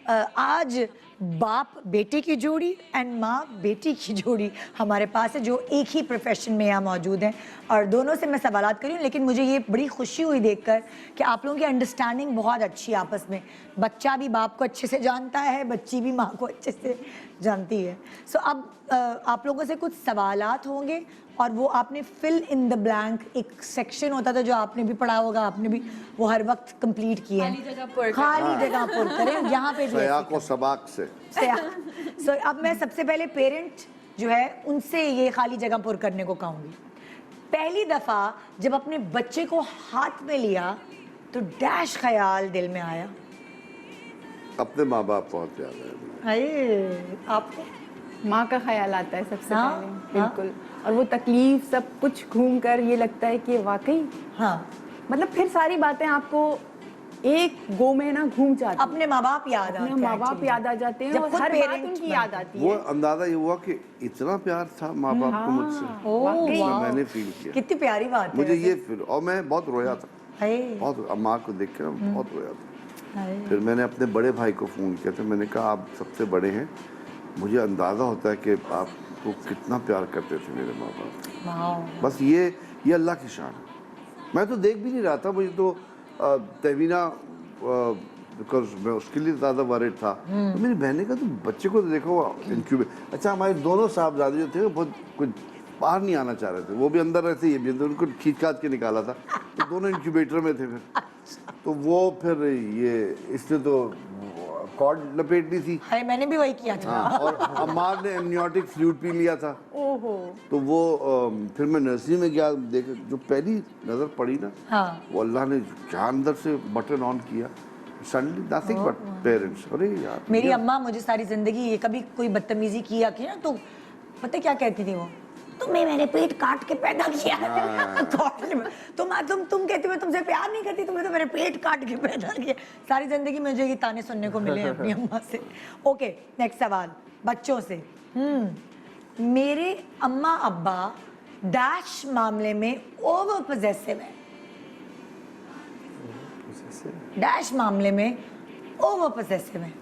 आज बाप बेटे की जोड़ी एंड माँ बेटी की जोड़ी हमारे पास है, जो एक ही प्रोफेशन में यहाँ मौजूद हैं, और दोनों से मैं सवालात करूँ। लेकिन मुझे ये बड़ी खुशी हुई देखकर कि आप लोगों की अंडरस्टैंडिंग बहुत अच्छी है आपस में। बच्चा भी बाप को अच्छे से जानता है, बच्ची भी माँ को अच्छे से जानती है। सो अब आप लोगों से कुछ सवालात होंगे और वो आपने फिल इन द ब्लैंक, एक सेक्शन होता था जो आपने भी पढ़ा होगा, आपने भी वो हर वक्त कंप्लीट किए हैं। खाली जगह पुर करें, यहाँ पे भी सयाक और सबाक से। सो अब मैं सबसे पहले पेरेंट जो है उनसे ये खाली जगह पुर करने को कहूँगी। पहली दफ़ा जब अपने बच्चे को हाथ में लिया तो डैश ख्याल दिल में आया? अपने माँ बाप बहुत याद है। अरे आपको? माँ का ख्याल आता है सबसे हाँ, पहले, बिल्कुल। और वो तकलीफ सब कुछ घूम कर ये लगता है कि वाकई, हाँ, मतलब फिर सारी बातें आपको एक गो में ना घूम जाती हैं। अपने माँ बाप याद आते हैं, अपने माँ बाप याद आ जाते हैं जब और खुद हर बात parent उनकी बनते याद आती वो है। अंदाजा ये हुआ कि इतना प्यार था माँ बाप को मुझसे, ओह वाह, मैंने फील किया। कितनी प्यारी बात है मुझे वैसे। ये फील, और मैं बहुत रोया था, हाय, बहुत माँ को देख कर बहुत रोया था। हाय। फिर मैंने अपने बड़े भाई को फ़ोन किया था, मैंने कहा आप सबसे बड़े हैं, मुझे अंदाज़ा होता है कि आपको कितना प्यार करते थे मेरे माँ बाप। वाह, बस ये अल्लाह की शान है। मैं तो देख भी नहीं रहा था, मुझे तो तहवीना, बिकॉज मैं उसके लिए ज़्यादा वरिड था। तो मेरी बहन ने कहा तुम बच्चे को तो देखो इंक्यूबेट। अच्छा, हमारे दोनों साहबजादे जो थे वो बहुत कुछ बाहर नहीं आना चाह रहे थे, वो भी अंदर रहते, ये भी अंदर, उनको खींच खाच के निकाला था, तो दोनों इंक्यूबेटर में थे। फिर तो वो फिर ये इसने तो कॉर्ड लपेट ली थी। हाय, मैंने भी वही किया था। हाँ, और अम्मार ने एमनियोटिक फ्लूइड पी लिया था। ओहो, तो वो फिर मैं नर्सरी में गया, देख जो पहली नज़र पड़ी ना, हाँ, वो अल्लाह ने क्या अंदर से बटन ऑन किया, सडनली नथिंग बट पेरेंट्स। अरे यार, मेरी अम्मा मुझे सारी जिंदगी ये कभी कोई बदतमीजी किया कि ना, तो पता है क्या कहती थी वो? तुम्हें मेरे पेट काट के पैदा किया। तुम कहती हो तुमसे प्यार नहीं करती, तुमने तो मेरे पेट काट के पैदा किया। सारी जिंदगी मुझे ये ताने सुनने को मिले हैं अपनी अम्मा से। ओके, नेक्स्ट सवाल बच्चों से। मेरे अम्मा अब्बा डैश मामले में ओवर पोजेसिव है। डैश मामले में ओवर पोजेसिव है।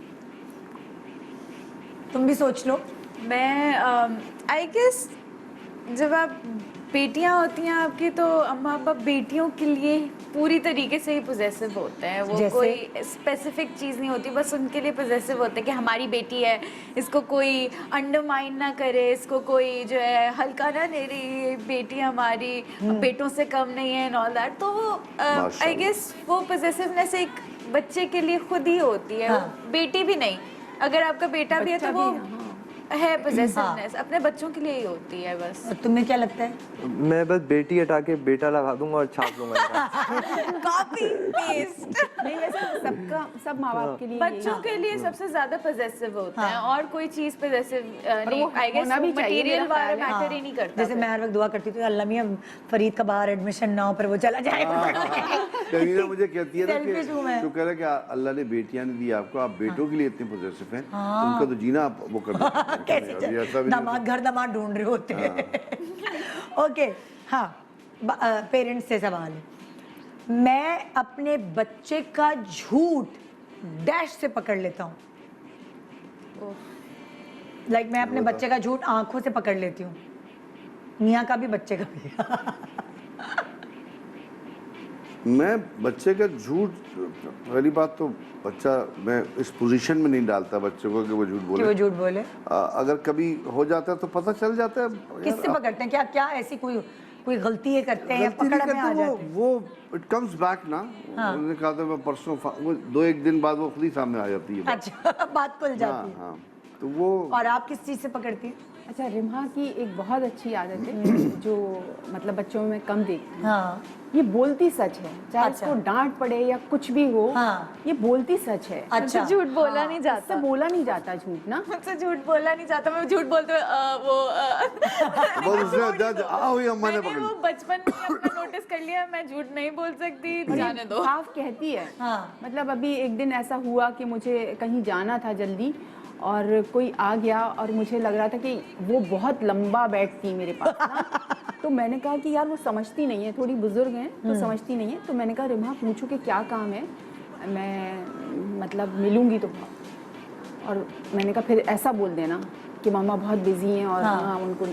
तुम भी सोच लो। मैं आई गेस जब आप बेटियां होती हैं आपकी, तो अम्मा अब्बा बेटियों के लिए पूरी तरीके से ही पोजेसिव होते हैं। वो जैसे? कोई स्पेसिफिक चीज़ नहीं होती, बस उनके लिए पोजेसिव होते हैं कि हमारी बेटी है, इसको कोई अंडरमाइन ना करे, इसको कोई जो है हल्का ना ले रही, ये बेटी हमारी बेटों से कम नहीं है एंड ऑल दैट। तो आई गेस वो पोजेसिवनेस एक बच्चे के लिए खुद ही होती है। हाँ। वो बेटी भी नहीं, अगर आपका बेटा भी है तो वो है पोजेसिवनेस अपने बच्चों के लिए ही होती है बस। और तुम्हें क्या लगता है? मैं बस बेटी हटा के बेटा लगा दूंगा और छाप लूंगा। Copy paste. नहीं वैसे सबका सब माँ बाप के लिए बच्चों के लिए सबसे ज्यादा पोजेसिव होते हैं, और कोई चीज पोजेसिव नहीं, आई गेस होना भी चाहिए, मटेरियल मेरा वाला ख्याल है। मैटर ही नहीं करता। जैसे मैं हर वक्त दुआ करती थी अल्लाह मियां फरीद का बाहर एडमिशन ना हो, पर वो चला जाए। तहवीना मुझे कहती है ना Selfish हूँ मैं। कि शुक्र है कि अल्लाह ने बेटियां नहीं दी आपको, आप बेटों के लिए इतने पोजेसिव हैं, उनका तो जीना आप वो कर दो। कैसे दामाद घर दामाद ढूंढ रहे होते हैं। ओके, हाँ, पेरेंट्स से सवाल है। मैं अपने बच्चे का झूठ डैश से पकड़ लेता हूँ। लाइक मैं अपने बच्चे का झूठ आंखों से पकड़ लेती हूँ, मियाँ का भी बच्चे का भी। मैं बच्चे का झूठ, पहली बात तो बच्चा, मैं इस पोजीशन में नहीं डालता बच्चे को कि वो झूठ कि बोले। वो झूठ बोले। अगर कभी हो जाता है तो पता चल जाता है। किससे पकड़ते हैं? क्या क्या ऐसी कोई गलती है करते हैं या गलती नहीं पकड़ में आ करते, जाते हैं? वो इट कम्स बैक ना। उन्होंने कहा था मैं परसों, वो 2-1 दिन बाद वो खुद ही सामने आ जाती है। अच्छा, बात खुल जाती है। हाँ, तो वो। और आप किस चीज़ से पकड़ती हैं? अच्छा, रिम्हा की एक बहुत अच्छी आदत है जो मतलब बच्चों में कम देखती हूँ। हाँ, ये बोलती सच है, चाहे अच्छा। उसको डांट पड़े या कुछ भी हो। हाँ। ये बोलती सच है। अच्छा, झूठ बोला नहीं जाता, इससे बोला नहीं जाता झूठ ना। मुझसे झूठ बोला नहीं जाता। मैं झूठ बोलते हुए बस उसने जज आओ ये अम्मा ने मैंने पकड़ वो बचपन में अपना नोटिस कर लिया, मैं झूठ नहीं बोल सकती, जाने दो। साफ कहती है। हाँ। मतलब अभी एक दिन ऐसा हुआ कि मुझे कहीं जाना था जल्दी, और कोई आ गया और मुझे लग रहा था कि वो बहुत लंबा बैठती मेरे पास ना। तो मैंने कहा कि यार वो समझती नहीं है, थोड़ी बुजुर्ग हैं तो समझती नहीं है। तो मैंने कहा रिम्हा पूछो कि क्या काम है, मैं मतलब मिलूंगी तो। और मैंने कहा फिर ऐसा बोल देना कि मामा बहुत बिजी हैं और हाँ। हाँ उनको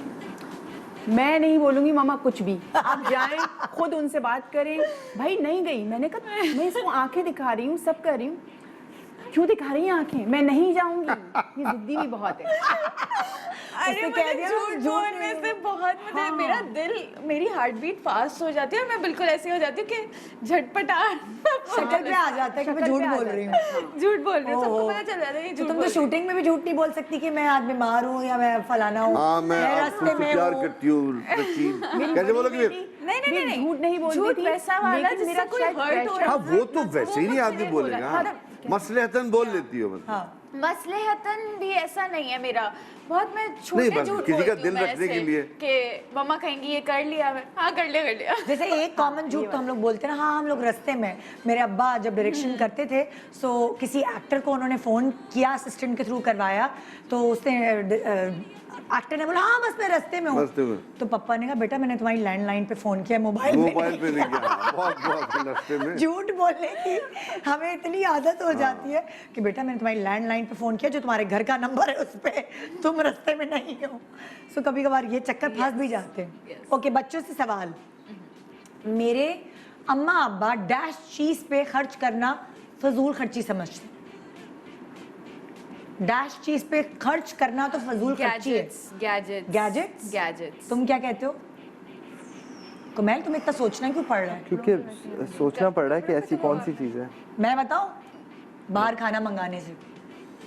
मैं नहीं बोलूंगी मामा कुछ भी, आप जाएं खुद उनसे बात करें। भाई नहीं गई, मैंने कहा मैं इसको आंखें दिखा रही हूँ, सब कर रही हूँ, क्यों दिखा रही हैं आंखें, मैं नहीं जाऊंगी, ये जिद्दी भी बहुत है। अरे उसने मुझे कह दिया झूठ झूठ बोलने से बहुत मुझे हाँ। मेरा दिल, मेरी हार्ट बीट फास्ट हो जाती है और मैं बिल्कुल ऐसी हो जाती हूँ कि झटपटा शक्ल पे आ जाता है कि मैं शक्ल झूठ पे आ बोल जाता रही है, हूँ। झूठ बोल रही हूँ, सबको ओहो। पता चल जाता है ये तो झूठ तुम बोल तो रही हूँ। शूटिंग में भी झूठ नहीं बोल सकती कि मैं आज बीमार हूँ या मैं फलाना हूँ। हाँ मैं मैं आपको रास्ते में प्यार हूँ। करती हूँ रचीन, कैसे बोलोगे फिर? नहीं नहीं नहीं झूठ नहीं बोलती झूठ थी, वैसा वाला लेकिन जिससे मेरा कोई शायद हर्ट हो pressure- रहा हाँ वो तो वैसे ही नहीं आदमी मुझसे बोलेगा, बोला। हाँ। मसलहतन बोल लेती हो मतलब। हाँ मसलहतन भी ऐसा नहीं है मेरा, बहुत मैं नहीं, छोटे बस झूठ किसी का बोलती दिल हूँ रखने के वैसे, लिए। कि मम्मा कहेंगी ये कर लिया, मैं हाँ कर लिया जैसे एक कॉमन झूठ तो हम लोग बोलते हैं ना, हाँ हम लोग रास्ते में, मेरे अब्बा जब डायरेक्शन करते थे सो किसी एक्टर को उन्होंने फ़ोन किया, असिस्टेंट के थ्रू करवाया, तो उसने एक्टर ने बोला हाँ बस मैं रास्ते में हूँ। रास्ते में। तो पापा ने कहा बेटा मैंने तुम्हारी लैंडलाइन पे फ़ोन किया, मोबाइल मोबाइल पे नहीं किया, बहुत बहुत रास्ते में। झूठ बोलने की हमें इतनी आदत हो जाती है कि बेटा मैंने तुम्हारी लैंडलाइन पे फ़ोन किया जो तुम्हारे घर का नंबर है उस पे, तुम रास्ते में नहीं हो। सो कभी कभार ये चक्कर फंस भी जाते हैं। ओके, बच्चों से सवाल, मेरे अम्मा अब्बा डैश चीज़ पे खर्च करना फजूल खर्ची समझते हैं। डैश चीज़ पे खर्च करना तो फजूल खर्ची है। गैजेट्स गैजेट्स तुम क्या कहते हो कमैल, तुम इतना सोचना क्यों पड़ रहा है? क्योंकि सोचना पड़ रहा है कि ऐसी कौन सी चीज़ है। मैं बताऊं, बाहर खाना मंगाने से।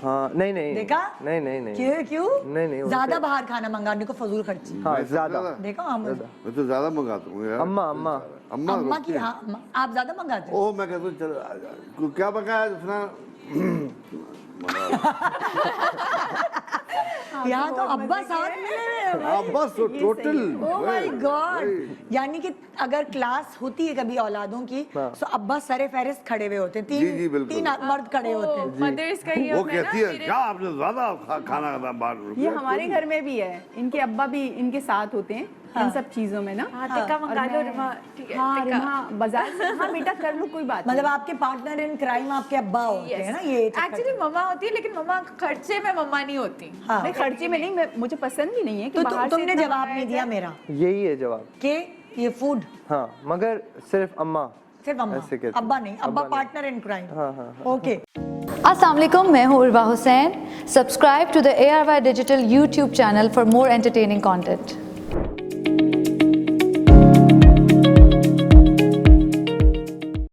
हाँ नहीं नहीं देखा? नहीं नहीं नहीं क्यों क्यों? नहीं नहीं ज्यादा बाहर खाना मंगाने को फजूल खर्ची। हाँ मैं ज्यादा देखो हम मैं तो ज्यादा मंगाता हूँ यार। अम्मा अम्मा अम्मा अम्मा रोकती की, हैं। हाँ आप ज्यादा मंगाते हो? ओह मैं कहता हूँ चलो आ जा। क्या पकाया सुना? यहाँ तो अब्बा साथ मिले हुए हैं भाई। हाँ बस टोटल। Oh my God! यानी कि अगर क्लास होती है कभी औलादों की हाँ। तो अब्बा सरे फहरिस्त खड़े हुए होते हैं, जी, जी, बिल्कुल। तीन मर्द खड़े होते हैं। मदर्स का ये वो होता है ना, कहती है मेरे- क्या आपने ज्यादा खाना खाता बाहर? ये हमारे घर में भी है, इनके अब्बा भी इनके साथ होते हैं इन सब चीजों में ना। हाँ टिक्का मंगा और लो मैं- रिमा, ठीक है हाँ टिक्का। रिमा बाजार से, हाँ बेटा कर लो कोई बात मतलब आपके पार्टनर इन क्राइम आपके अब्बा होते हैं ना, ये चक्कर। एक्चुअली मम्मा होती है लेकिन मम्मा खर्चे में मम्मा नहीं होती। हाँ नहीं, खर्चे में नहीं, मुझे पसंद भी नहीं है कि तो बाहर से तुमने इतना जवाब मंगाया नहीं दिया जाए। मेरा यही है जवाब। कि ये फूड हाँ मगर सिर्फ अम्मा। सिर्फ अम्मा, ऐसे कहते हैं। अब्बा नहीं, अब्बा अब्बा नहीं। Partner in crime. हाँ, हाँ, ओके। अस्सलाम वालेकुम, मैं हूँ Urwa Hussain. Subscribe to the ARY digital YouTube channel for more entertaining content.